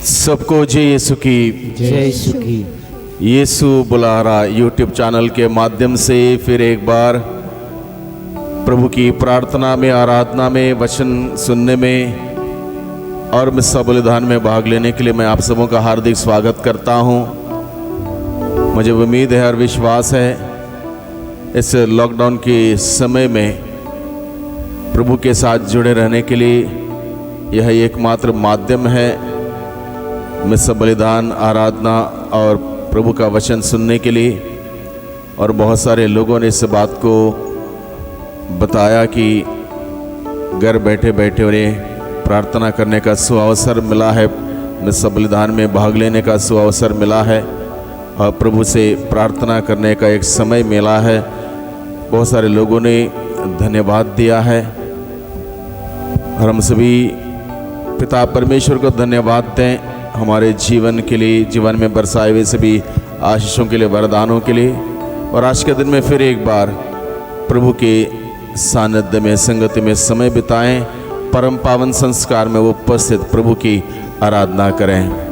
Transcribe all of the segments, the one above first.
सबको जय यीशु की जय यीशु की। यीशु बुला रहा यूट्यूब चैनल के माध्यम से फिर एक बार प्रभु की प्रार्थना में, आराधना में, वचन सुनने में और मिस्सा बलिदान में भाग लेने के लिए मैं आप सबों का हार्दिक स्वागत करता हूं। मुझे उम्मीद है और विश्वास है इस लॉकडाउन के समय में प्रभु के साथ जुड़े रहने के लिए यह एकमात्र माध्यम है मिस्सा बलिदान, आराधना और प्रभु का वचन सुनने के लिए। और बहुत सारे लोगों ने इस बात को बताया कि घर बैठे बैठे उन्हें प्रार्थना करने का सुअवसर मिला है, मिस्सा बलिदान में भाग लेने का सुअवसर मिला है और प्रभु से प्रार्थना करने का एक समय मिला है। बहुत सारे लोगों ने धन्यवाद दिया है और हम सभी पिता परमेश्वर को धन्यवाद दें हमारे जीवन के लिए, जीवन में बरसाए हुए सभी आशीषों के लिए, वरदानों के लिए। और आज के दिन में फिर एक बार प्रभु के सानिध्य में, संगति में समय बिताएं, परम पावन संस्कार में उपस्थित प्रभु की आराधना करें।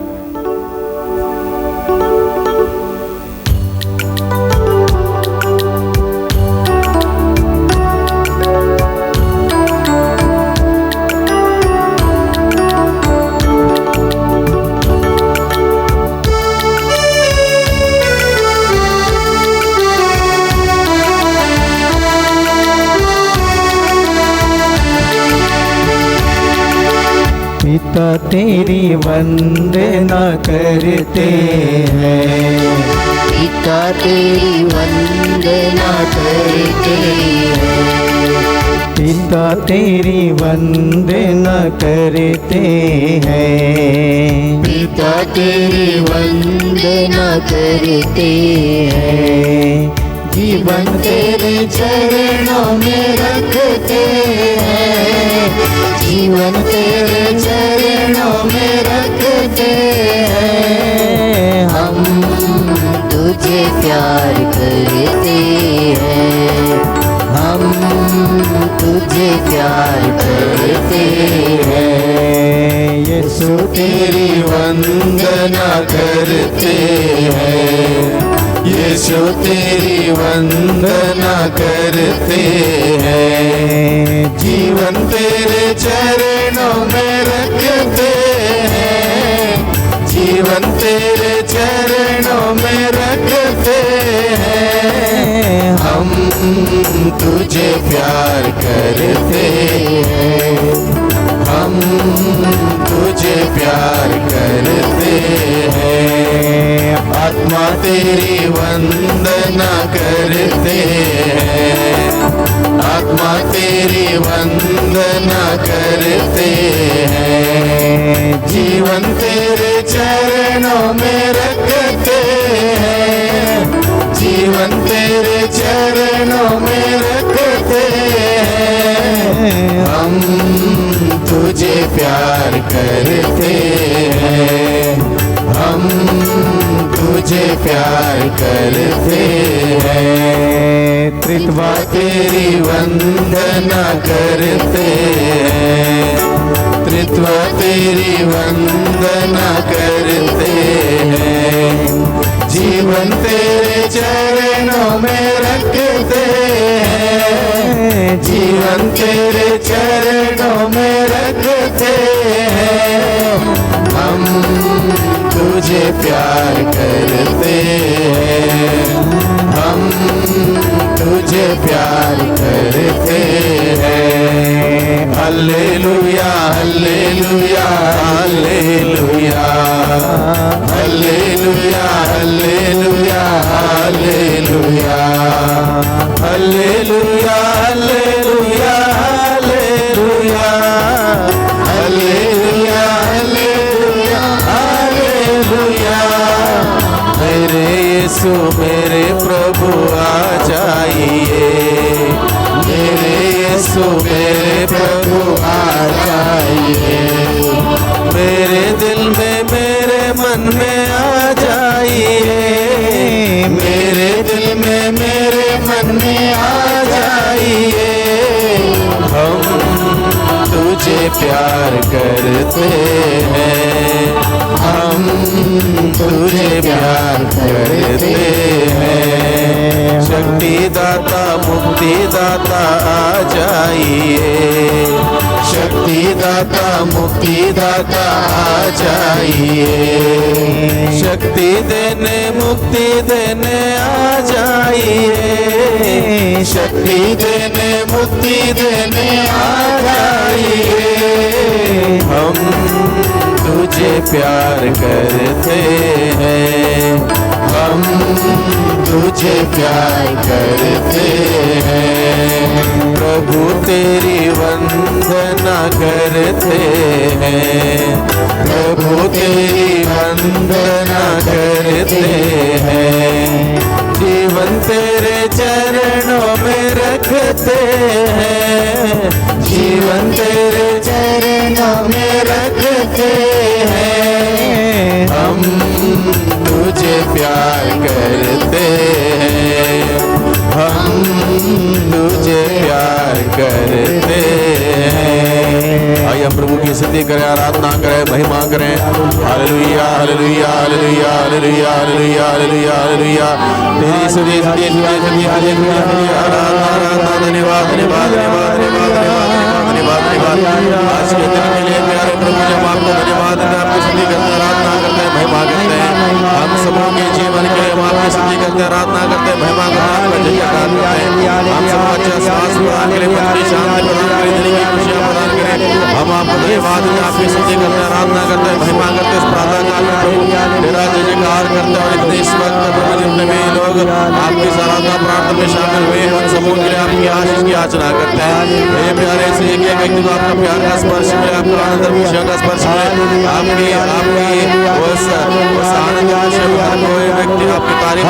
पिता तेरी वंदना करते हैं, पिता तेरी वंदना करते हैं, पिता तेरी वंदना करते हैं, पिता तेरी वंदना करते हैं। जीवन तेरे चरणों में रखते हैं, जीवन तेरे चरणों में रखते हैं। हम तुझे प्यार करते हैं, हम तुझे प्यार करते हैं। यीशु तेरी वंदना करते हैं, यीशु तेरी वंदना करते हैं। जीवन तेरे चरणों में रखते हैं, जीवन तेरे चरणों में रखते हैं। हम तुझे प्यार करते हैं, हम तुझे प्यार करते हैं। आत्मा तेरी वंदना करते हैं, आत्मा तेरी वंदना करते हैं। जीवन तेरे चरणों में रखते हैं, जीवन तेरे चरणों में रखते हैं। हम तुझे प्यार करते हैं, हम तुझे प्यार करते हैं। त्रित्वा तेरी वंदना करते हैं, त्रित्वा तेरी वंदना करते हैं। जीवन तेरे चरणों में रखते हैं, जीवन तेरे चरणों में रखते हैं। हम तुझे प्यार करते हैं, हम तुझे प्यार करते हैं। Hallelujah hallelujah hallelujah hallelujah hallelujah hallelujah hallelujah hallelujah hallelujah hallelujah hallelujah. मेरे यीशु मेरे प्रभु आ जाइए, मेरे यीशु मेरे प्रभु आ जाइए। मेरे दिल में, मेरे मन में आ जाइए, मेरे दिल में, मेरे मन में आ जाइए। हम तुझे प्यार करते हैं, तुझे प्यार करते हैं। शक्ति दाता मुक्ति दाता आ जाइए, शक्ति दाता मुक्ति दाता आ जाइए, शक्ति देने मुक्ति देने आ जाइए, शक्ति देने मुक्ति देने आ जाइए। हम तुझे प्यार करते हैं, हम तुझे प्यार करते हैं। प्रभु तेरी वंदना करते हैं, प्रभु तेरी वंदना करते हैं। जीवन तेरे चरणों में रखते हैं, जीवन तेरे चरणों में रखते हैं। हम तुझे प्यार करते हैं, हम तुझे प्यार करते हैं। आइए हम प्रभु की स्तुति करें, आराधना करें, महिमा करें। Hallelujah hallelujah hallelujah hallelujah hallelujah hallelujah hallelujah. तेरी स्तुति स्तुति स्तुति स्तुति हालेलुया आराधना आराधना। धन्यवाद धन्यवाद धन्यवाद धन्यवाद धन्यवाद धन्यवाद। आज के दिन के लिए प्यारे प्रभु जब आपको धन्यवाद देते हैं, आपकी स्तुति करते हैं, आराधना करते हैं, महिमा करते हैं। हम सबों के जीवन के लिए हम आपकी स्तुति करते हैं, आराधना करते हैं, महिमा करते हैं, आपका जयकार करते हैं। हम सबको अच्छा सांस प्रदान करें, मन की शांति प्रदान करें, दिल की खुशियाँ प्रदान करें। हम आपको धन्यवाद देते हैं, आपकी स्तुति करते हैं, आराधना करते हैं, महिमा करते हैं। इस प्रातः काल में प्रभु तेरा जयकार करते हैं और इतने इस वक्त प्रभु जितने भी लोग आपकी आराधना प्रार्थना में शामिल हुए हैं, उन सबों के लिए आपकी आशीष की याचना करते हैं। हे प्यारे से एक एक व्यक्ति को आपका प्यार का स्पर्श मिले, आपका आनंद खुशियों का स्पर्श मिले। आपकी आपकी उस आनंद खुशियों में हर कोई व्यक्ति आपकी तारीफ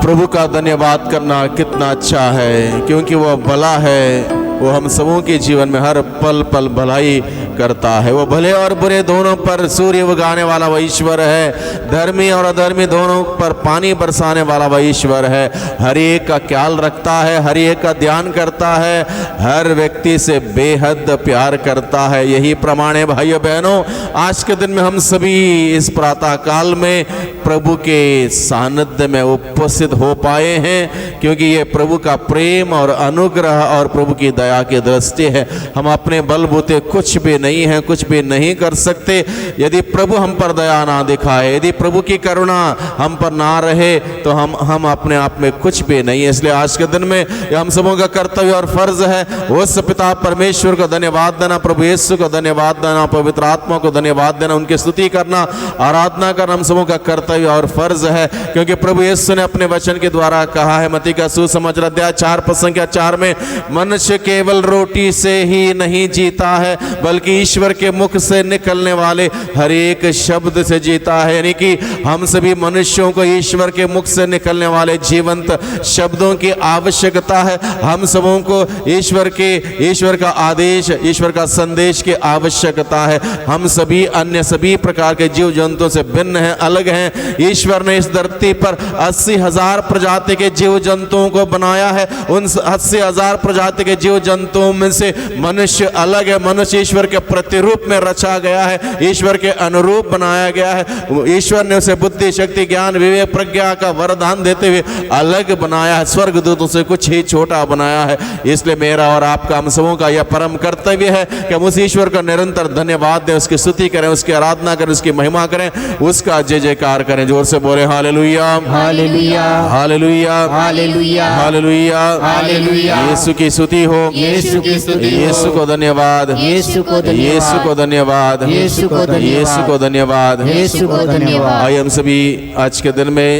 प्रभु का धन्यवाद करना कितना अच्छा है, क्योंकि वह भला है। वो हम सबों के जीवन में हर पल पल भलाई करता है। वो भले और बुरे दोनों पर सूर्य उगाने वाला वह ईश्वर है। धर्मी और अधर्मी दोनों पर पानी बरसाने वाला वह ईश्वर है। हर एक का ख्याल रखता है, हर एक का ध्यान करता है, हर व्यक्ति से बेहद प्यार करता है। यही प्रमाण है भाइयों बहनों, आज के दिन में हम सभी इस प्रातः काल में प्रभु के सानिध्य में उपस्थित हो पाए हैं, क्योंकि ये प्रभु का प्रेम और अनुग्रह और प्रभु की दया की दृष्टि है। हम अपने बलबूते कुछ भी नहीं हैं, कुछ भी नहीं कर सकते। यदि प्रभु हम पर दया ना दिखाए, यदि प्रभु की करुणा हम पर ना रहे, तो हम अपने आप में कुछ भी नहीं है। इसलिए आज के दिन में हम सबों का कर्तव्य और फर्ज है उस पिता परमेश्वर को धन्यवाद देना, प्रभु यीशु को धन्यवाद देना, पवित्र आत्मा को धन्यवाद देना, उनकी स्तुति करना, आराधना करना हम सबों का कर्तव्य और फर्ज है। क्योंकि प्रभु यीशु ने अपने वचन के द्वारा कहा है, मत्ती का सुसमाचार अध्याय 4 पद संख्या 4 में, मनुष्य केवल रोटी से ही नहीं जीता है, बल्कि ईश्वर के मुख से निकलने वाले हर एक शब्द से जीता है। यानी कि हम सभी मनुष्यों को ईश्वर के मुख से निकलने वाले जीवंत शब्दों की आवश्यकता है। हम सबों को ईश्वर का आदेश, ईश्वर का संदेश की आवश्यकता है। हम सभी अन्य सभी प्रकार के जीव जंतुओं से भिन्न हैं, अलग हैं। ईश्वर ने इस धरती पर 80,000 प्रजाति के जीव जंतुओं को बनाया है। उन 80,000 प्रजाति के जीव जंतुओं में से मनुष्य अलग है। मनुष्य ईश्वर के प्रतिरूप में रचा गया है, ईश्वर के अनुरूप बनाया गया है। ईश्वर ने उसे बुद्धि, शक्ति, ज्ञान, विवेक, प्रज्ञा का वरदान देते हुए अलग बनाया है, स्वर्गदूतों से कुछ ही छोटा बनाया है। इसलिए मेरा और आपका, हम सबों का यह परम कर्तव्य है कि हम उस ईश्वर का निरंतर धन्यवाद दें, उसकी स्तुति करें, उसकी आराधना करें, उसकी महिमा करें, उसका जय जयकार करें। जोर से बोले hallelujah hallelujah hallelujah hallelujah hallelujah hallelujah. यीशु की स्तुति हो, यीशु की स्तुति हो, यीशु को धन्यवाद, यीशु को धन्यवाद, यीशु को धन्यवाद, यीशु को धन्यवाद, यीशु को धन्यवाद, यीशु को धन्यवाद। आइए हम सभी आज के दिन में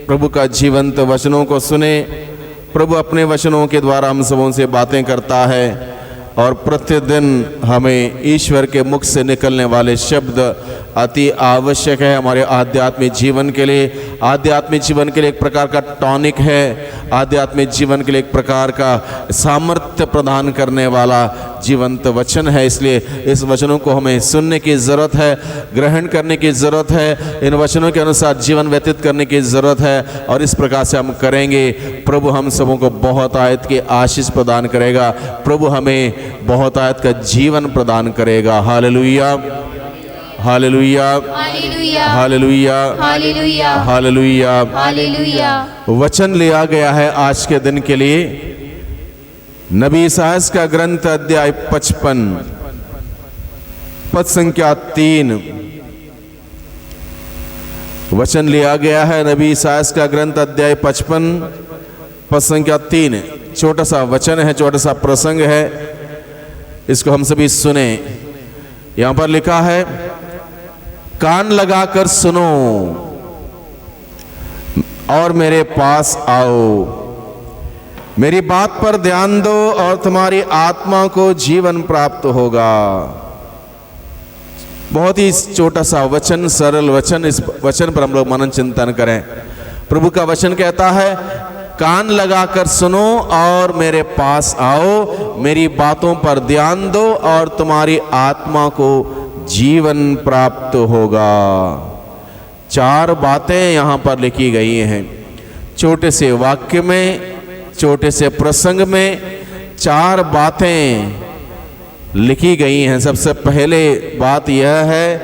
प्रभु का जीवंत वचनों को सुने। प्रभु अपने वचनों के द्वारा हम सबों से बातें करता है और प्रतिदिन हमें ईश्वर के मुख से निकलने वाले शब्द अति आवश्यक है हमारे आध्यात्मिक जीवन के लिए। आध्यात्मिक जीवन के लिए एक प्रकार का टॉनिक है, आध्यात्मिक जीवन के लिए एक प्रकार का सामर्थ्य प्रदान करने वाला जीवंत वचन है। इसलिए इस वचनों को हमें सुनने की ज़रूरत है, ग्रहण करने की ज़रूरत है, इन वचनों के अनुसार जीवन व्यतीत करने की ज़रूरत है। और इस प्रकार से हम करेंगे, प्रभु हम सबों को बहुत आयत की आशीष प्रदान करेगा, प्रभु हमें बहुत आयत का जीवन प्रदान करेगा। Hallelujah, hallelujah, hallelujah, hallelujah, hallelujah, hallelujah. Hallelujah. वचन लिया गया है आज के दिन के लिए नबी इसायास का ग्रंथ अध्याय 55 पद संख्या 3। वचन लिया गया है नबी इसायास का ग्रंथ अध्याय 55 पद संख्या 3। छोटा सा वचन है, छोटा सा प्रसंग है, इसको हम सभी सुने। यहां पर लिखा है, कान लगाकर सुनो और मेरे पास आओ, मेरी बात पर ध्यान दो और तुम्हारी आत्मा को जीवन प्राप्त होगा। बहुत ही छोटा सा वचन, सरल वचन। इस वचन पर हम लोग मनन चिंतन करें। प्रभु का वचन कहता है, कान लगाकर सुनो और मेरे पास आओ, मेरी बातों पर ध्यान दो और तुम्हारी आत्मा को जीवन प्राप्त होगा। 4 बातें यहां पर लिखी गई हैं, छोटे से वाक्य में, छोटे से प्रसंग में 4 बातें लिखी गई हैं। सबसे पहले बात यह है,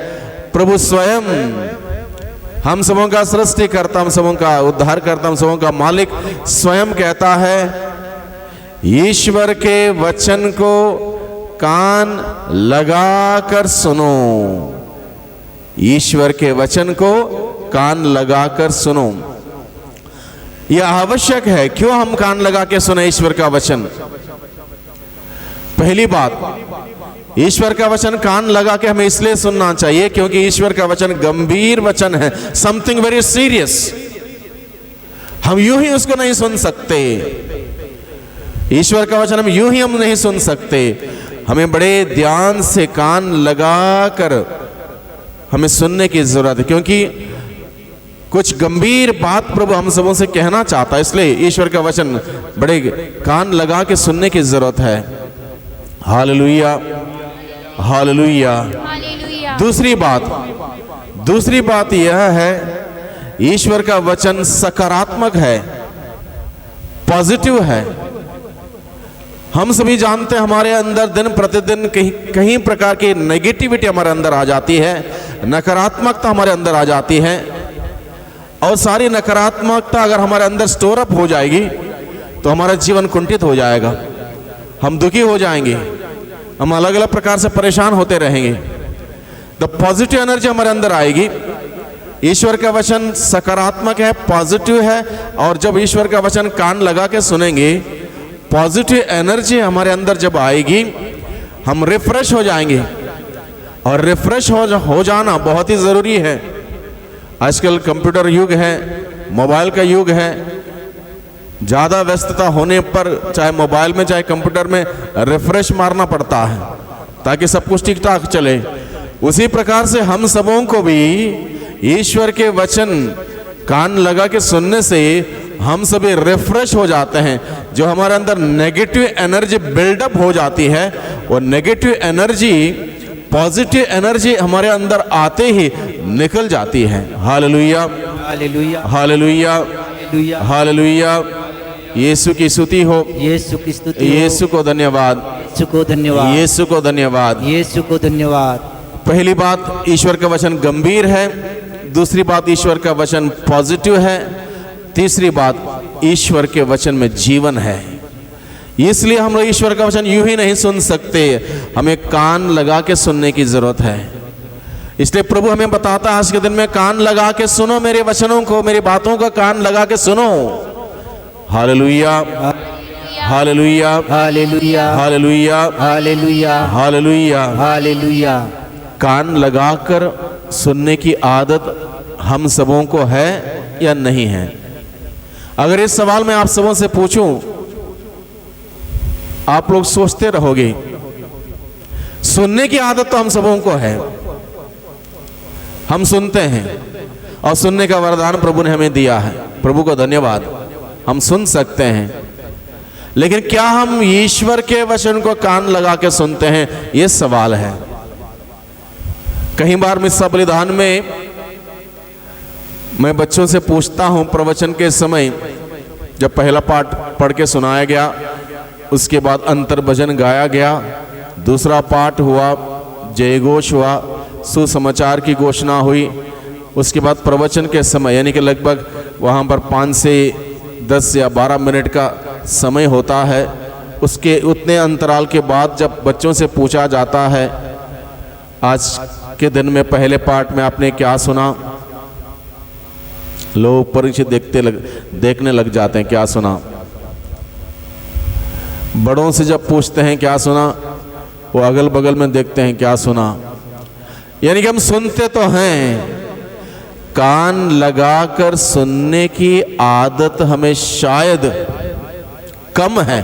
प्रभु स्वयं हम सबों का सृष्टिकर्ता, हम सबों का उद्धारकर्ता, हम सबों का मालिक स्वयं कहता है, ईश्वर के वचन को कान लगाकर सुनो। ईश्वर के वचन को कान लगाकर सुनो। यह आवश्यक है। क्यों हम कान लगा के सुने ईश्वर का वचन? पहली बात, ईश्वर का वचन कान लगा के हमें इसलिए सुनना चाहिए क्योंकि ईश्वर का वचन गंभीर वचन है, समथिंग वेरी सीरियस। हम यूं ही उसको नहीं सुन सकते। ईश्वर का वचन हम यूं ही हम नहीं सुन सकते। हमें बड़े ध्यान से कान लगाकर हमें सुनने की जरूरत है, क्योंकि कुछ गंभीर बात प्रभु हम सबों से कहना चाहता है। इसलिए ईश्वर का वचन बड़े कान लगा के सुनने की जरूरत है। Hallelujah, hallelujah. हालेलुया। दूसरी बात यह है, ईश्वर का वचन सकारात्मक है, पॉजिटिव है। हम सभी जानते हैं हमारे अंदर दिन प्रतिदिन कहीं प्रकार की नेगेटिविटी हमारे अंदर आ जाती है, नकारात्मकता हमारे अंदर आ जाती है। और सारी नकारात्मकता अगर हमारे अंदर स्टोर अप हो जाएगी तो हमारा जीवन कुंठित हो जाएगा, हम दुखी हो जाएंगे, हम अलग अलग प्रकार से परेशान होते रहेंगे। द पॉजिटिव एनर्जी हमारे अंदर आएगी। ईश्वर का वचन सकारात्मक है, पॉजिटिव है। और जब ईश्वर का वचन कान लगा के सुनेंगे, पॉजिटिव एनर्जी हमारे अंदर जब आएगी, हम रिफ्रेश हो जाएंगे। और रिफ्रेश हो जाना बहुत ही ज़रूरी है। आजकल कंप्यूटर युग है, मोबाइल का युग है। ज़्यादा व्यस्तता होने पर चाहे मोबाइल में चाहे कंप्यूटर में रिफ्रेश मारना पड़ता है ताकि सब कुछ ठीक ठाक चले। उसी प्रकार से हम सबों को भी ईश्वर के वचन कान लगा के सुनने से हम सभी रिफ्रेश हो जाते हैं। जो हमारे अंदर नेगेटिव एनर्जी बिल्डअप हो जाती है, वो नेगेटिव एनर्जी पॉजिटिव एनर्जी हमारे अंदर आते ही निकल जाती है। Hallelujah, hallelujah, hallelujah, hallelujah, hallelujah. यीशु की स्तुति हो, यीशु की स्तुति हो। यीशु को धन्यवाद, यीशु को धन्यवाद, यीशु को धन्यवाद। यीशु को धन्यवाद। पहली बात, ईश्वर का वचन गंभीर है। दूसरी बात, ईश्वर का वचन पॉजिटिव है। तीसरी बात, ईश्वर के वचन में जीवन है। इसलिए हम लोग ईश्वर का वचन यूं ही नहीं सुन सकते, हमें कान लगा के सुनने की जरूरत है। इसलिए प्रभु हमें बताता है आज के दिन में, कान लगा के सुनो मेरे वचनों को, मेरी बातों का कान लगा के सुनो। Hallelujah, hallelujah, hallelujah, hallelujah, hallelujah, hallelujah. Hallelujah. कान लगाकर सुनने की आदत हम सबों को है या नहीं है? अगर इस सवाल में आप सबों से पूछूं, आप लोग सोचते रहोगे। सुनने की आदत तो हम सबों को है, हम सुनते हैं और सुनने का वरदान प्रभु ने हमें दिया है, प्रभु को धन्यवाद। हम सुन सकते हैं, लेकिन क्या हम ईश्वर के वचन को कान लगा के सुनते हैं, ये सवाल है। कई बार मिस्सा बलिदान में मैं बच्चों से पूछता हूं, प्रवचन के समय जब पहला पाठ पढ़ के सुनाया गया, उसके बाद अंतर भजन गाया गया, दूसरा पाठ हुआ, जयघोष हुआ, सुसमाचार की घोषणा हुई, उसके बाद प्रवचन के समय यानी कि लगभग वहाँ पर 5 से 10 या 12 मिनट का समय होता है। उसके उतने अंतराल के बाद जब बच्चों से पूछा जाता है, आज के दिन में पहले पाठ में आपने क्या सुना, लोग परीक्षित देखने लग जाते हैं, क्या सुना। बड़ों से जब पूछते हैं क्या सुना, वो अगल बगल में देखते हैं क्या सुना। यानी कि हम सुनते तो हैं, कान लगाकर सुनने की आदत हमें शायद कम है।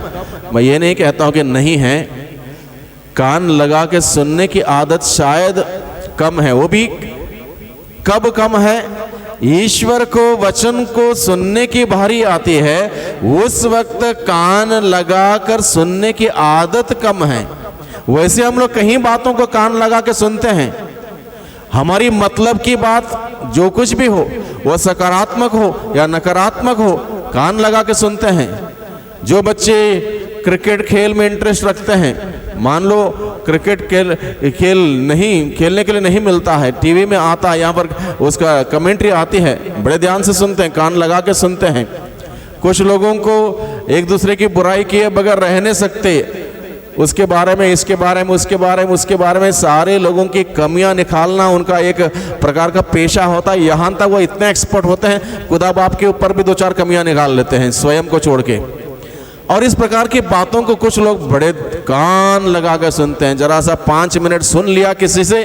मैं ये नहीं कहता हूं कि नहीं है, कान लगा के सुनने की आदत शायद कम है। वो भी कब कम है? ईश्वर को वचन को सुनने की भारी आती है, उस वक्त कान लगाकर सुनने की आदत कम है। वैसे हम लोग कहीं बातों को कान लगा के सुनते हैं, हमारी मतलब की बात जो कुछ भी हो, वह सकारात्मक हो या नकारात्मक हो, कान लगा के सुनते हैं। जो बच्चे क्रिकेट खेल में इंटरेस्ट रखते हैं, मान लो क्रिकेट खेल नहीं खेलने के लिए नहीं मिलता है, टीवी में आता है, यहाँ पर उसका कमेंट्री आती है, बड़े ध्यान से सुनते हैं, कान लगा के सुनते हैं। कुछ लोगों को एक दूसरे की बुराई किए बगैर रह नहीं सकते, उसके बारे में, इसके बारे में, उसके बारे में, उसके बारे में सारे लोगों की कमियां निकालना उनका एक प्रकार का पेशा होता है। यहाँ तक वो इतने एक्सपर्ट होते हैं, खुदा बाप के ऊपर भी 2-4 कमियां निकाल लेते हैं स्वयं को छोड़ के। और इस प्रकार की बातों को कुछ लोग बड़े कान लगा कर सुनते हैं। जरा सा 5 मिनट सुन लिया किसी से,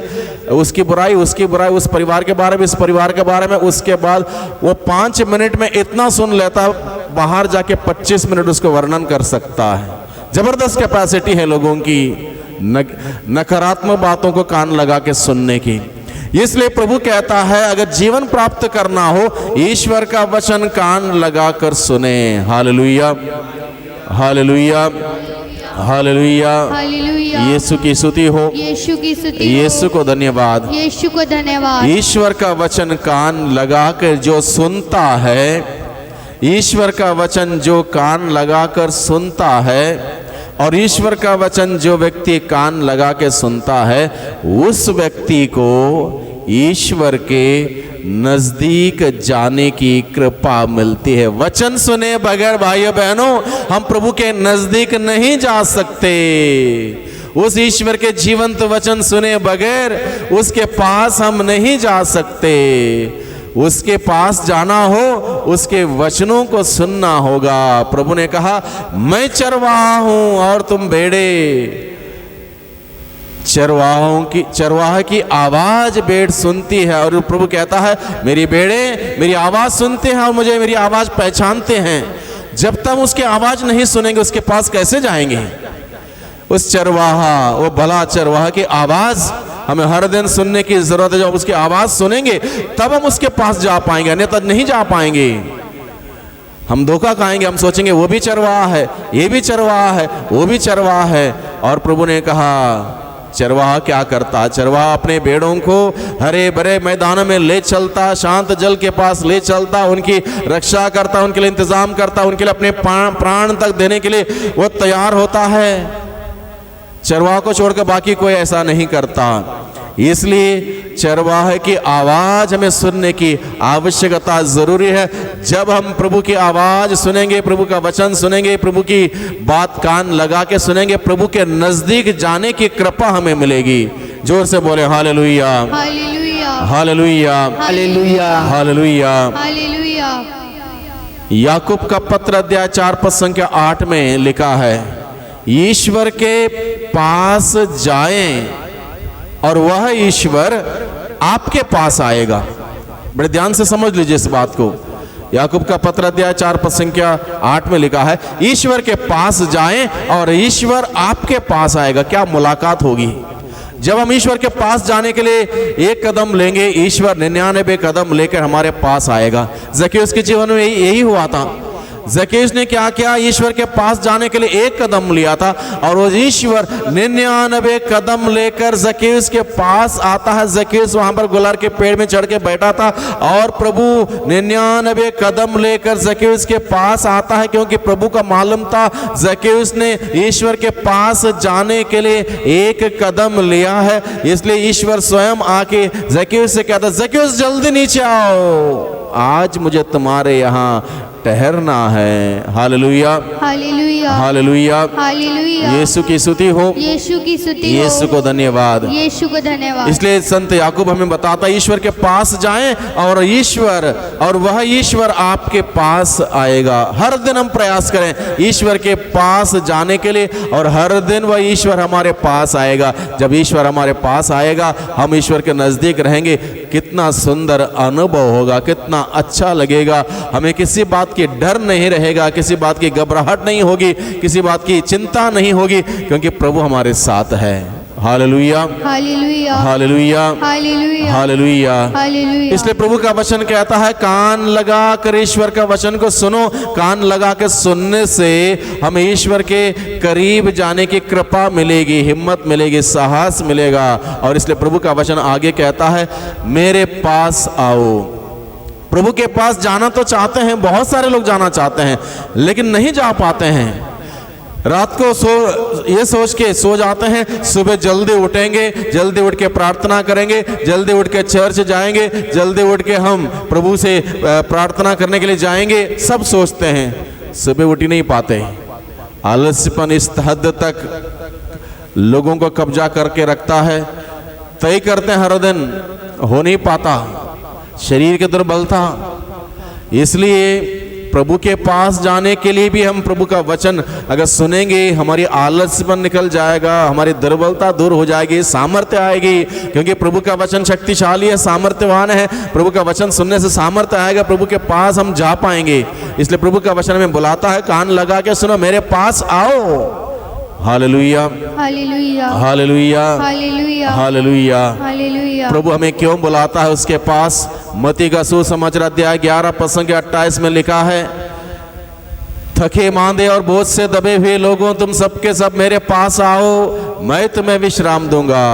उसकी बुराई, उस परिवार के बारे में, इस परिवार के बारे में, उसके बाद वो 5 मिनट में इतना सुन लेता है, बाहर जाके 25 मिनट उसको वर्णन कर सकता है। जबरदस्त कैपेसिटी है लोगों की नकारात्मक बातों को कान लगा के सुनने की। इसलिए प्रभु कहता है, अगर जीवन प्राप्त करना हो, ईश्वर का वचन कान लगा कर सुने। Hallelujah, hallelujah, hallelujah, hallelujah. यीशु की स्तुति हो, यीशु की स्तुति हो, यीशु को धन्यवाद, यीशु को धन्यवाद। ईश्वर का वचन कान लगा कर जो सुनता है, ईश्वर का वचन जो कान लगाकर सुनता है, और ईश्वर का वचन जो व्यक्ति कान लगा के सुनता है, उस व्यक्ति को ईश्वर के नजदीक जाने की कृपा मिलती है। वचन सुने बगैर भाइयों बहनों हम प्रभु के नजदीक नहीं जा सकते। उस ईश्वर के जीवंत वचन सुने बगैर उसके पास हम नहीं जा सकते। उसके पास जाना हो, उसके वचनों को सुनना होगा। प्रभु ने कहा, मैं चरवाहा हूं और तुम भेड़े। चरवाहा की आवाज भेड़ सुनती है, और प्रभु कहता है, मेरी भेड़े मेरी आवाज सुनते हैं और मुझे मेरी आवाज पहचानते हैं। जब तक उसकी आवाज नहीं सुनेंगे, उसके पास कैसे जाएंगे? उस चरवाहा, वो भला चरवाहा की आवाज हमें हर दिन सुनने की जरूरत है। जब उसकी आवाज सुनेंगे तब हम उसके पास जा पाएंगे, अन्यथा नहीं जा पाएंगे। हम धोखा खाएंगे, हम सोचेंगे वो भी चरवाहा है, ये भी चरवाहा है, वो भी चरवाहा है। और प्रभु ने कहा, चरवाहा क्या करता? चरवाहा अपने भेड़ों को हरे भरे मैदानों में ले चलता, शांत जल के पास ले चलता, उनकी रक्षा करता, उनके लिए इंतजाम करता, उनके लिए अपने प्राण तक देने के लिए वो तैयार होता है। चरवाहा को छोड़कर बाकी कोई ऐसा नहीं करता। इसलिए चरवाहे की आवाज हमें सुनने की आवश्यकता जरूरी है। जब हम प्रभु की आवाज सुनेंगे, प्रभु का वचन सुनेंगे, प्रभु की बात कान लगा के सुनेंगे, प्रभु के नजदीक जाने की कृपा हमें मिलेगी। जोर से बोले hallelujah, hallelujah, hallelujah, hallelujah, hallelujah. Hallelujah. याकूब का पत्र अध्याय 4 पद संख्या 8 में लिखा है, ईश्वर के पास जाएं और वह ईश्वर आपके पास आएगा। बड़े ध्यान से समझ लीजिए इस बात को। याकूब का पत्र अध्याय 4 पद संख्या 8 में लिखा है, ईश्वर के पास जाएं और ईश्वर आपके पास आएगा। क्या मुलाकात होगी! जब हम ईश्वर के पास जाने के लिए एक कदम लेंगे, ईश्वर 99 कदम लेकर हमारे पास आएगा। जक्केउस के जीवन में यही हुआ था। जक्केउस ने क्या किया? ईश्वर के पास जाने के लिए एक कदम लिया था और वो ईश्वर 99 कदम लेकर जक्केउस के पास आता है। जक्केउस वहां पर गुलर के पेड़ में चढ़ के बैठा था और प्रभु 99 कदम लेकर जक्केउस के पास आता है, क्योंकि प्रभु का मालूम था जक्केउस ने ईश्वर के पास जाने के लिए एक कदम लिया है। इसलिए ईश्वर स्वयं आके जक्केउस से कहता, जक्केउस जल्दी नीचे आओ, आज मुझे तुम्हारे यहाँ ठहरना है। Hallelujah, hallelujah, hallelujah, hallelujah. यीशु की स्तुति हो, यीशु की स्तुति हो, यीशु को धन्यवाद। यीशु को धन्यवाद। इसलिए संत याकूब हमें बताता है ईश्वर के पास जाएं और वह ईश्वर आपके पास आएगा। हर दिन हम प्रयास करें ईश्वर के पास जाने के लिए और हर दिन वह ईश्वर हमारे पास आएगा। जब ईश्वर हमारे पास आएगा, हम ईश्वर के नजदीक रहेंगे, कितना सुंदर अनुभव होगा, कितना अच्छा लगेगा। हमें किसी बात की डर नहीं रहेगा, किसी बात की घबराहट नहीं होगी, किसी बात की चिंता नहीं होगी, क्योंकि प्रभु हमारे साथ है। Hallelujah, hallelujah, hallelujah, hallelujah, hallelujah. Hallelujah. इसलिए प्रभु का वचन कहता है, कान लगा कर ईश्वर का वचन को सुनो। कान लगा के सुनने से हमें ईश्वर के करीब जाने की कृपा मिलेगी, हिम्मत मिलेगी, साहस मिलेगा। और इसलिए प्रभु का वचन आगे कहता है, मेरे पास आओ। प्रभु के पास जाना तो चाहते हैं, बहुत सारे लोग जाना चाहते हैं, लेकिन नहीं जा पाते हैं। रात को ये सोच के सो जाते हैं, सुबह जल्दी उठेंगे, जल्दी उठ के प्रार्थना करेंगे, जल्दी उठ के चर्च जाएंगे, जल्दी उठ के हम प्रभु से प्रार्थना करने के लिए जाएंगे, सब सोचते हैं, सुबह उठ ही नहीं पाते। आलस्यपन इस हद तक लोगों को कब्जा करके रखता है, तय करते हैं हर दिन, हो नहीं पाता, शरीर की दुर्बलता। इसलिए प्रभु के पास जाने के लिए भी हम प्रभु का वचन अगर सुनेंगे, हमारी आलस्यपन निकल जाएगा, हमारी दुर्बलता दूर हो जाएगी, सामर्थ्य आएगी, क्योंकि प्रभु का वचन शक्तिशाली है, सामर्थ्यवान है। प्रभु का वचन सुनने से सामर्थ्य आएगा, प्रभु के पास हम जा पाएंगे। इसलिए प्रभु का वचन हमें बुलाता है, कान लगा के सुनो, मेरे पास आओ। Hallelujah, hallelujah, hallelujah, hallelujah, hallelujah. Hallelujah. प्रभु हमें क्यों बुलाता है उसके पास? मत्ती का सुसमाचार अध्याय 11 प्रसंग 28 में लिखा है, थके मांदे और बोझ से दबे हुए लोगों, तुम सबके सब मेरे पास आओ, मैं तुम्हें विश्राम दूंगा।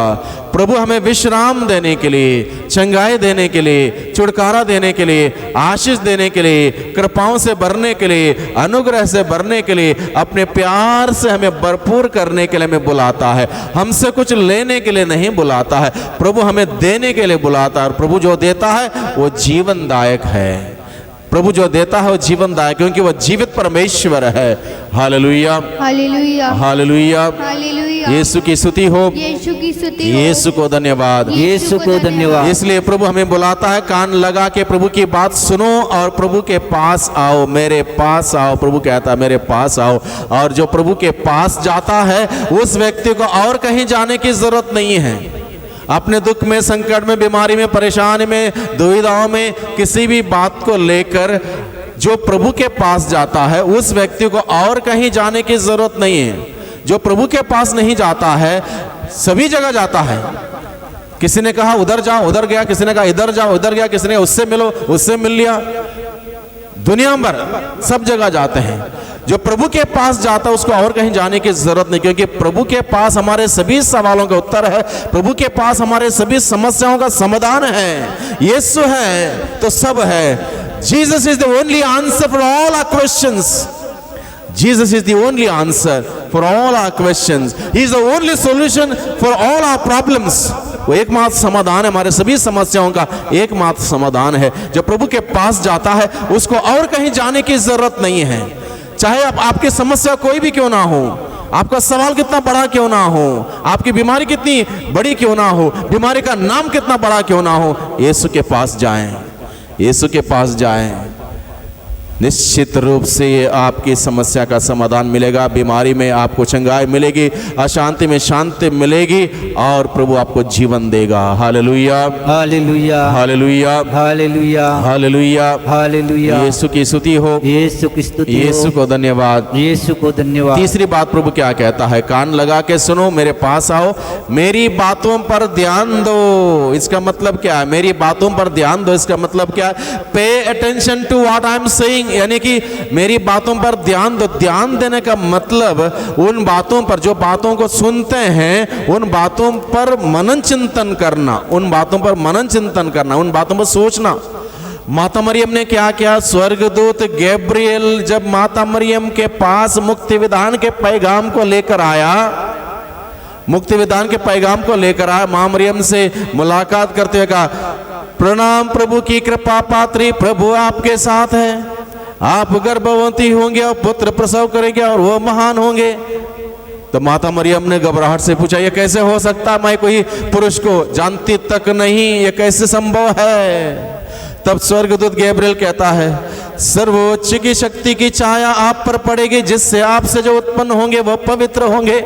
प्रभु हमें विश्राम देने के लिए, चंगाई देने के लिए, छुटकारा देने के लिए, आशीष देने के लिए, कृपाओं से भरने के लिए, अनुग्रह से भरने के लिए, अपने प्यार से हमें भरपूर करने के लिए हमें बुलाता है। हमसे कुछ लेने के लिए नहीं बुलाता है, प्रभु हमें देने के लिए बुलाता है। और प्रभु जो देता है वो जीवनदायक है। प्रभु जो देता है वो जीवनदायक, क्योंकि वह जीवित परमेश्वर है। Hallelujah, hallelujah, hallelujah. हालेलुया। यीशु की स्तुति हो, यीशु की स्तुति हो, यीशु को धन्यवाद। यीशु को धन्यवाद। इसलिए प्रभु हमें बुलाता है, कान लगा के प्रभु की बात सुनो और प्रभु के पास आओ, मेरे पास आओ। प्रभु कहता है मेरे पास आओ। और जो प्रभु के पास जाता है उस व्यक्ति को और कहीं जाने की जरूरत नहीं है। अपने दुख में, संकट में, बीमारी में, परेशानी में, दुविधाओं में, किसी भी बात को लेकर जो प्रभु के पास जाता है उस व्यक्ति को और कहीं जाने की जरूरत नहीं है। जो प्रभु के पास नहीं जाता है सभी जगह जाता है। किसी ने कहा उधर जाओ, उधर गया, किसी ने कहा इधर जाओ, इधर गया, किसी ने उससे मिलो, उससे मिल लिया। दुनिया भर सब जगह जाते हैं। जो प्रभु के पास जाता है उसको और कहीं जाने की जरूरत नहीं, क्योंकि प्रभु के पास हमारे सभी सवालों का उत्तर है, प्रभु के पास हमारे सभी समस्याओं का समाधान है। यीशु है तो सब है। Jesus is the only answer for all our questions. Jesus is the only answer for all our questions. He is the only solution for all our problems. वो एकमात्र समाधान है, हमारे सभी समस्याओं का एकमात्र समाधान है। जो प्रभु के पास जाता है उसको और कहीं जाने की जरूरत नहीं है। चाहे आपकी समस्या कोई भी क्यों ना हो, आपका सवाल कितना बड़ा क्यों ना हो, आपकी बीमारी कितनी बड़ी क्यों ना हो, बीमारी का नाम कितना बड़ा क्यों ना हो, यीशु के पास जाएं, यीशु के पास जाएं। निश्चित रूप से आपकी समस्या का समाधान मिलेगा। बीमारी में आपको चंगाई मिलेगी, अशांति में शांति मिलेगी और प्रभु आपको जीवन देगा। Hallelujah, hallelujah, hallelujah, hallelujah, hallelujah. Hallelujah. यीशु की स्तुति हो, यीशु की स्तुति हो। यीशु को धन्यवाद। यीशु को धन्यवाद। तीसरी बात प्रभु क्या कहता है, कान लगा के सुनो, मेरे पास आओ, मेरी बातों पर ध्यान दो। इसका मतलब क्या है? मेरी बातों पर ध्यान दो, इसका मतलब क्या है? Pay attention to what I am saying, यानी कि मेरी बातों पर ध्यान दो। ध्यान देने का मतलब उन बातों पर, जो बातों को सुनते हैं उन बातों पर मनन चिंतन करना, उन बातों पर मनन चिंतन करना, उन बातों पर सोचना। माता मरियम ने क्या किया? स्वर्गदूत गैब्रियल जब माता मरियम के पास मुक्ति विधान के पैगाम को लेकर आया, मुक्ति विधान के पैगाम को लेकर आया, मां मरियम से मुलाकात करते हुए कहा, प्रणाम प्रभु की कृपा पात्री, प्रभु आपके साथ है, आप गर्भवती होंगे और पुत्र प्रसव करेंगे और वो महान होंगे। तो माता मरियम ने घबराहट से पूछा, ये कैसे हो सकता? मैं कोई पुरुष को जानती तक नहीं, ये कैसे संभव है? तब स्वर्गदूत गैब्रियल कहता है, सर्वोच्च की शक्ति की छाया आप पर पड़ेगी, जिससे आपसे जो उत्पन्न होंगे वो पवित्र होंगे।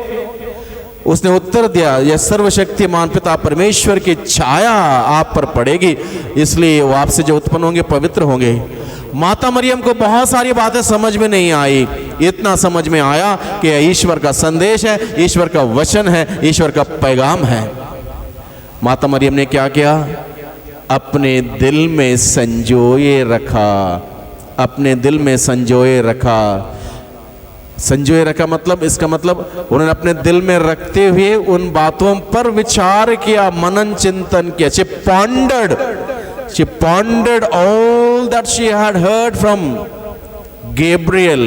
उसने उत्तर दिया, यह सर्वशक्तिमान पिता परमेश्वर की छाया आप पर पड़ेगी, इसलिए वो आपसे जो उत्पन्न होंगे पवित्र होंगे। माता मरियम को बहुत सारी बातें समझ में नहीं आई, इतना समझ में आया कि यह ईश्वर का संदेश है, ईश्वर का वचन है, ईश्वर का पैगाम है। माता मरियम ने क्या किया? अपने दिल में संजोए रखा, अपने दिल में संजोए रखा। संजोए रखा मतलब, इसका मतलब उन्होंने अपने दिल में रखते हुए उन बातों पर विचार किया, मनन चिंतन किया। She pondered all that she had heard from Gabriel.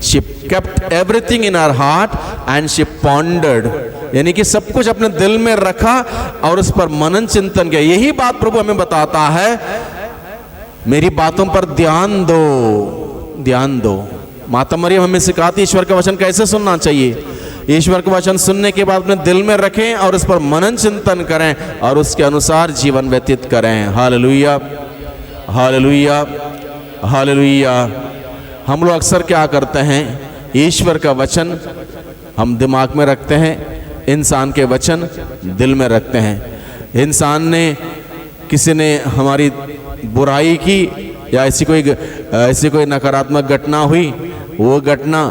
She kept everything in her heart and she pondered. यानी कि सब कुछ अपने दिल में रखा और उस पर मनन चिंतन किया। यही बात प्रभु हमें बताता है, मेरी बातों पर ध्यान दो, ध्यान दो। माता मरियम हमें सिखाती ईश्वर का वचन कैसे सुनना चाहिए। ईश्वर का वचन सुनने के बाद अपने दिल में रखें और उस पर मनन चिंतन करें और उसके अनुसार जीवन व्यतीत करें। Hallelujah, hallelujah, hallelujah. हम लोग अक्सर क्या करते हैं, ईश्वर का वचन हम दिमाग में रखते हैं, इंसान के वचन दिल में रखते हैं। इंसान ने, किसी ने हमारी बुराई की या ऐसी कोई नकारात्मक घटना हुई, वो घटना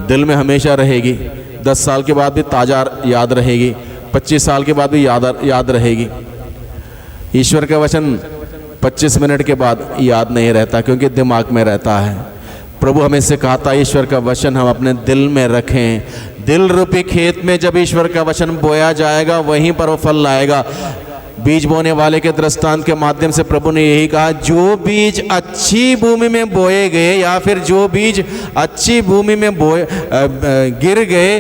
दिल में हमेशा रहेगी। 10 साल के बाद भी ताज़ा याद रहेगी, 25 साल के बाद भी याद रहेगी। ईश्वर का वचन 25 मिनट के बाद याद नहीं रहता, क्योंकि दिमाग में रहता है। प्रभु हमें सिखाता है ईश्वर का वचन हम अपने दिल में रखें। दिल रूपी खेत में जब ईश्वर का वचन बोया जाएगा, वहीं पर वो फल लाएगा। बीज बोने वाले के दृष्टांत के माध्यम से प्रभु ने यही कहा, जो बीज अच्छी भूमि में बोए गए या फिर जो बीज अच्छी भूमि में गिर गए,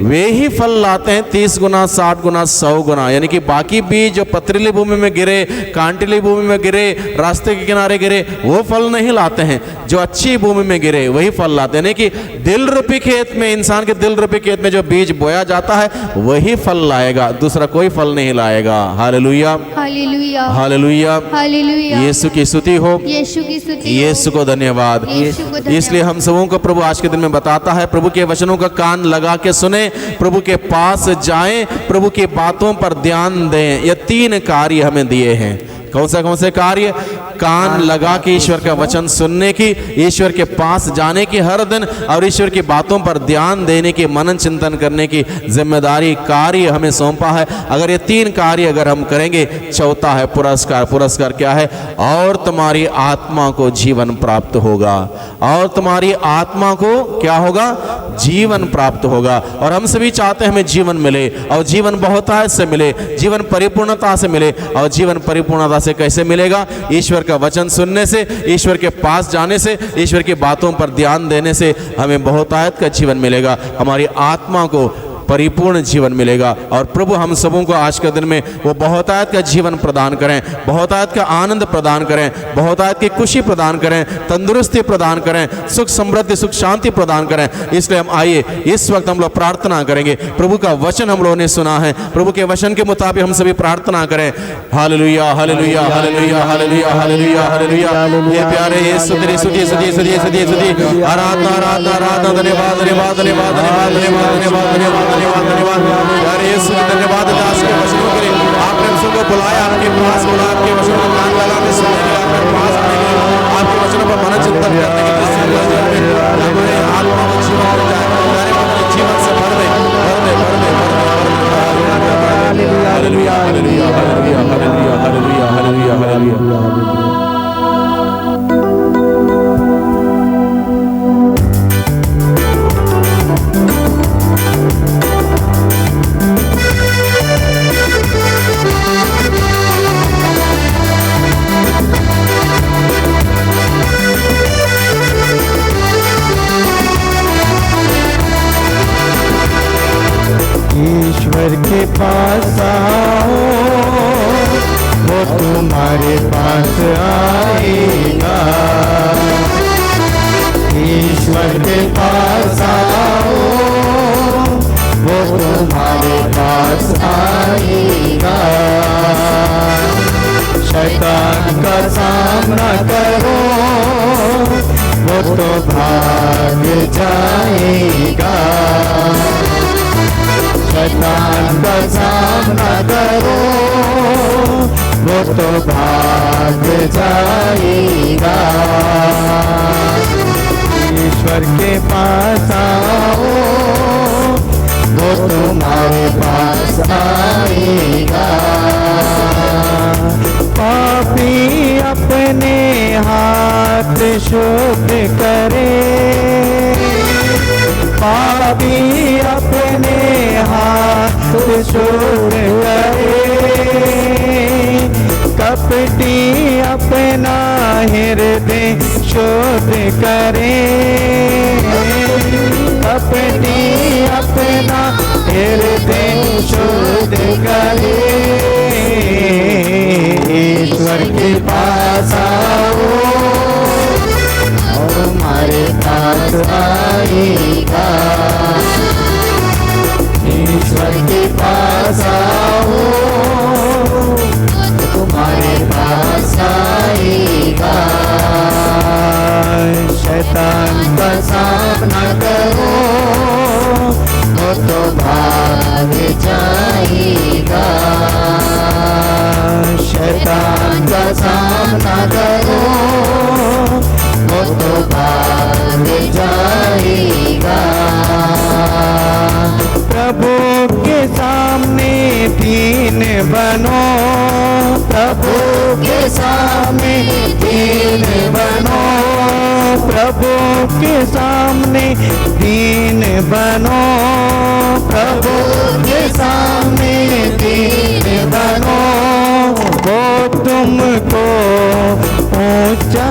वे ही फल लाते हैं 30 गुना, 60 गुना, 100 गुना। यानी कि बाकी बीज जो पथरीली भूमि में गिरे, कांटिली भूमि में गिरे, रास्ते के किनारे गिरे, वो फल नहीं लाते हैं। जो अच्छी भूमि में गिरे वही फल लाते हैं। यानी कि दिल रूपी खेत में, इंसान के दिल रूपी खेत में जो बीज बोया जाता है वही फल लाएगा, दूसरा कोई फल नहीं लाएगा। Hallelujah, hallelujah, hallelujah, hallelujah. यीशु की स्तुति हो, यीशु की स्तुति हो। यीशु को धन्यवाद। यीशु को धन्यवाद। इसलिए हम सबों को प्रभु आज के दिन में बताता है, प्रभु के वचनों का कान लगा के सुने, प्रभु के पास जाएं, प्रभु की बातों पर ध्यान दें। ये 3 कार्य हमें दिए हैं। कौन से कार्य? कान लगा के ईश्वर का वचन सुनने की, ईश्वर के पास जाने की हर दिन, और ईश्वर की बातों पर ध्यान देने की, मनन चिंतन करने की जिम्मेदारी, कार्य हमें सौंपा है। अगर ये 3 कार्य अगर हम करेंगे, चौथा है पुरस्कार। पुरस्कार क्या है? और तुम्हारी आत्मा को जीवन प्राप्त होगा, और तुम्हारी आत्मा को क्या होगा? जीवन प्राप्त होगा। और हम सभी चाहते हैं हमें जीवन मिले, और जीवन बहुतायत से मिले, जीवन परिपूर्णता से मिले। और जीवन परिपूर्णता से कैसे मिलेगा? ईश्वर का वचन सुनने से, ईश्वर के पास जाने से, ईश्वर की बातों पर ध्यान देने से हमें बहुतायत का जीवन मिलेगा। हमारी आत्मा को परिपूर्ण जीवन मिलेगा। और प्रभु हम सबों को आज के दिन में वो बहुतायत का जीवन प्रदान करें, बहुतायत का आनंद प्रदान करें, बहुतायत की खुशी प्रदान करें, तंदुरुस्ती प्रदान करें, सुख समृद्धि सुख शांति प्रदान करें। इसलिए हम आइए इस वक्त हम लोग प्रार्थना करेंगे। प्रभु का वचन हम लोगों ने सुना है, प्रभु के वचन के मुताबिक हम सभी प्रार्थना करें। Hallelujah hallelujah hallelujah hallelujah hallelujah hallelujah. ये प्यारे यीशु तेरी स्तुति स्तुति स्तुति स्तुति स्तुति आराधना आराधना आराधना धन्यवाद धन्यवाद धन्यवाद धन्यवाद धन्यवाद धन्यवाद धन्यवाद धन्यवाद धन्यवाद। प्यारे यीशु धन्यवाद दास के वचनों के लिए। आपने हम सबको बुलाया, आपके पास बुलाया, आपके वचनों को कान लगा के सुनने के लिए, आपके पास आने के लिए, आपके वचनों पर मनन चिंतन करने के लिए हमारे आत्मा को जीवन मिल जाए, हमारे जीवन से भर दे भर दे भर दे भर दे। Hallelujah hallelujah hallelujah hallelujah hallelujah hallelujah hallelujah. ईश्वर के पास आओ, वो तुम्हारे पास आएगा। ईश्वर के पास आओ, वो तुम्हारे पास आएगा। शैतान का सामना करो, वो तो भाग जाएगा। शैतान का सामना करो, वो तो भाग जाएगा। ईश्वर के पास आओ, वो तुम्हारे पास आएगा। पापी अपने हाथ शुद्ध करे, पापी अपने हाथ शुद्ध करे। कपटी अपना हृदय शुद्ध करे, कपटी अपना हृदय शुद्ध करे। ईश्वर के पास आओ, और हमारे पास आएगा। ईश्वर के पास आओ, तुम्हारे पास आएगा। शैतान का सामना करो, वो तो भाग जाएगा। शैतान का सामना करो, वो तो भाग जाएगा। प्रभु के सामने दीन बनो, प्रभु के सामने दीन बनो, प्रभु के सामने दीन बनो, प्रभु के सामने दीन बनो। वो तुमको ऊंचा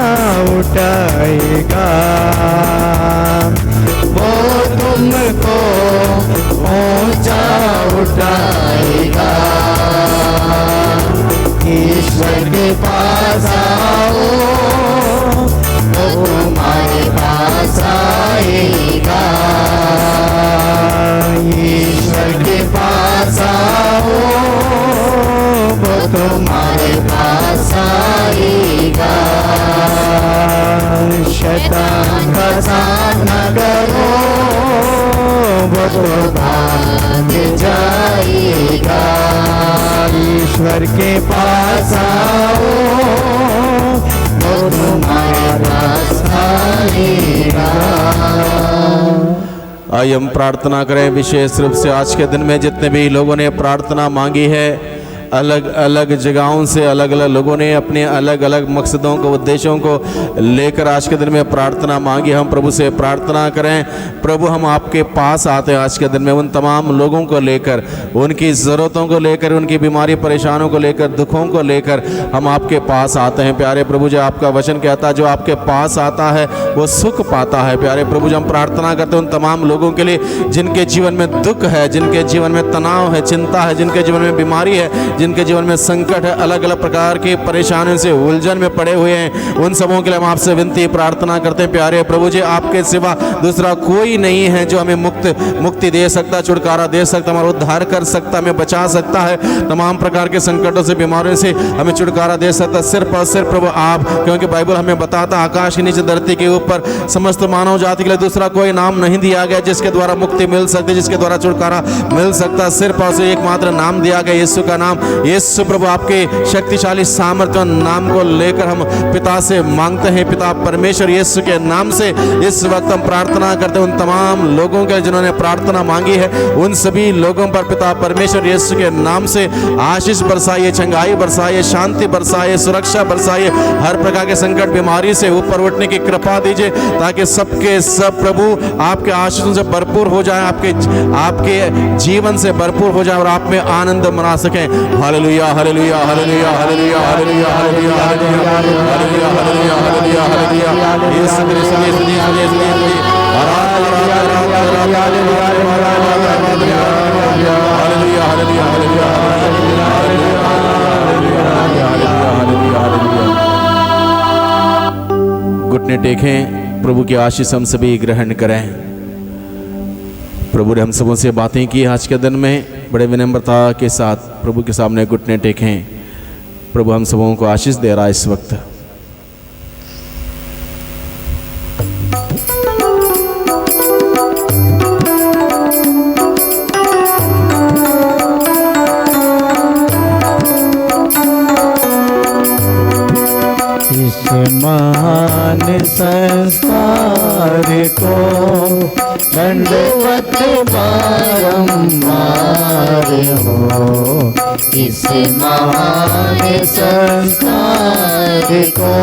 उठाएगा, वो तुमको ऊंचा उठाएगा। ईश्वर के पास आओ, वो तुम्हारे पास आएगा। ईश्वर के पास आओ, वो तुम्हारे पास आएगा। शैतान का सामना करो, वो तो भाग जाएगा। ईश्वर के पास आओ, वो तुम्हारे पास आएगा। आइए हम प्रार्थना करें। विशेष रूप से आज के दिन में जितने भी लोगों ने प्रार्थना मांगी है, अलग अलग जगहों से अलग अलग लोगों ने अपने अलग अलग मकसदों को, उद्देश्यों को लेकर आज के दिन में प्रार्थना मांगी। हम प्रभु से प्रार्थना करें, प्रभु हम आपके पास आते हैं आज के दिन में उन तमाम लोगों को लेकर, उनकी ज़रूरतों को लेकर, उनकी बीमारी परेशानों को लेकर, दुखों को लेकर हम आपके पास आते हैं। प्यारे प्रभु जी, आपका वचन कहता है जो आपके पास आता है वो सुख पाता है। प्यारे प्रभु जी, हम प्रार्थना करते हैं उन तमाम लोगों के लिए जिनके जीवन में दुख है, जिनके जीवन में तनाव है, चिंता है, जिनके जीवन में बीमारी है, जिनके जीवन में संकट है, अलग अलग प्रकार की परेशानियों से उलझन में पड़े हुए हैं, उन सबों के लिए हम आपसे विनती प्रार्थना करते हैं। प्यारे प्रभु जी, आपके सिवा दूसरा कोई नहीं है जो हमें मुक्ति दे सकता, छुटकारा दे सकता, हमारा उद्धार कर सकता, हमें बचा सकता है, तमाम प्रकार के संकटों से, बीमारियों से हमें छुटकारा दे सकता सिर्फ और सिर्फ प्रभु आप। क्योंकि बाइबल हमें बताता आकाश के नीचे धरती के ऊपर समस्त मानव जाति के लिए दूसरा कोई नाम नहीं दिया गया जिसके द्वारा मुक्ति मिल सकती, जिसके द्वारा छुटकारा मिल सकता। सिर्फ और सिर्फ एकमात्र नाम दिया गया, यीशु का नाम। यीशु प्रभु आपके शक्तिशाली सामर्थ्य नाम को लेकर हम पिता से मांगते हैं। पिता परमेश्वर यीशु के नाम से इस वक्त हम प्रार्थना करते हैं उन तमाम लोगों के जिन्होंने प्रार्थना मांगी है, उन सभी लोगों पर पिता परमेश्वर यीशु के नाम से आशीष बरसाइए, चंगाई बरसाइए, शांति बरसाइए, सुरक्षा बरसाइए, हर प्रकार के संकट बीमारी से ऊपर उठने की कृपा दीजिए ताकि सबके सब प्रभु आपके आशीषों से भरपूर हो जाए, आपके जीवन से भरपूर हो जाए और आप में आनंद मना सकें। Hallelujah, hallelujah, hallelujah, hallelujah, hallelujah, hallelujah, hallelujah, hallelujah, hallelujah, hallelujah, hallelujah. यीशु यीशु यीशु यीशु यीशु हालेलुया, हालेलुया, हालेलुया, हालेलुया, घुटने टेकें, प्रभु की आशीष हम सभी ग्रहण करें। प्रभु ने हम सबों से बातें की आज के दिन में, बड़े विनम्रता के साथ प्रभु के सामने घुटने टेकें। प्रभु हम सबों को आशीष दे रहा है इस वक्त। इस महान संस्कार को दंडवत बारंबार हो, इस महान संस्कार को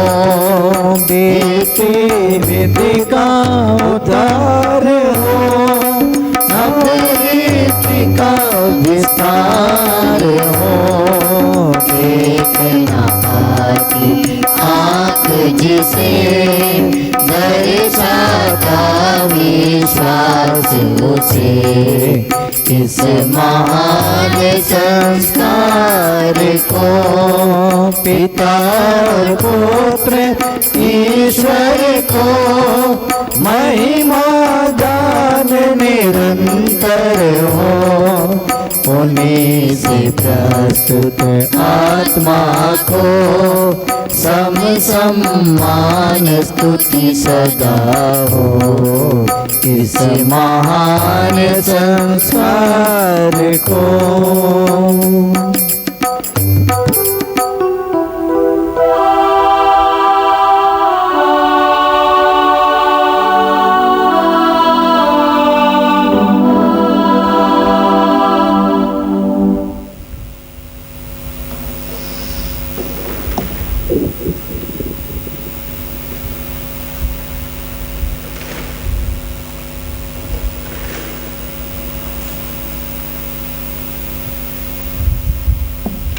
बेटी विधि का उद्धार हो, अपनी का विस्तार हो, देखना पाती आँख जिसे दर्शाता विश्वास उसे, इस महान संस्कार को पिता और पुत्र ईश्वर को महिमा दान निरंतर हो, उन्हीं से प्रस्तुत आत्मा को सम सम्मान स्तुति सदा हो, इस महान संसार को।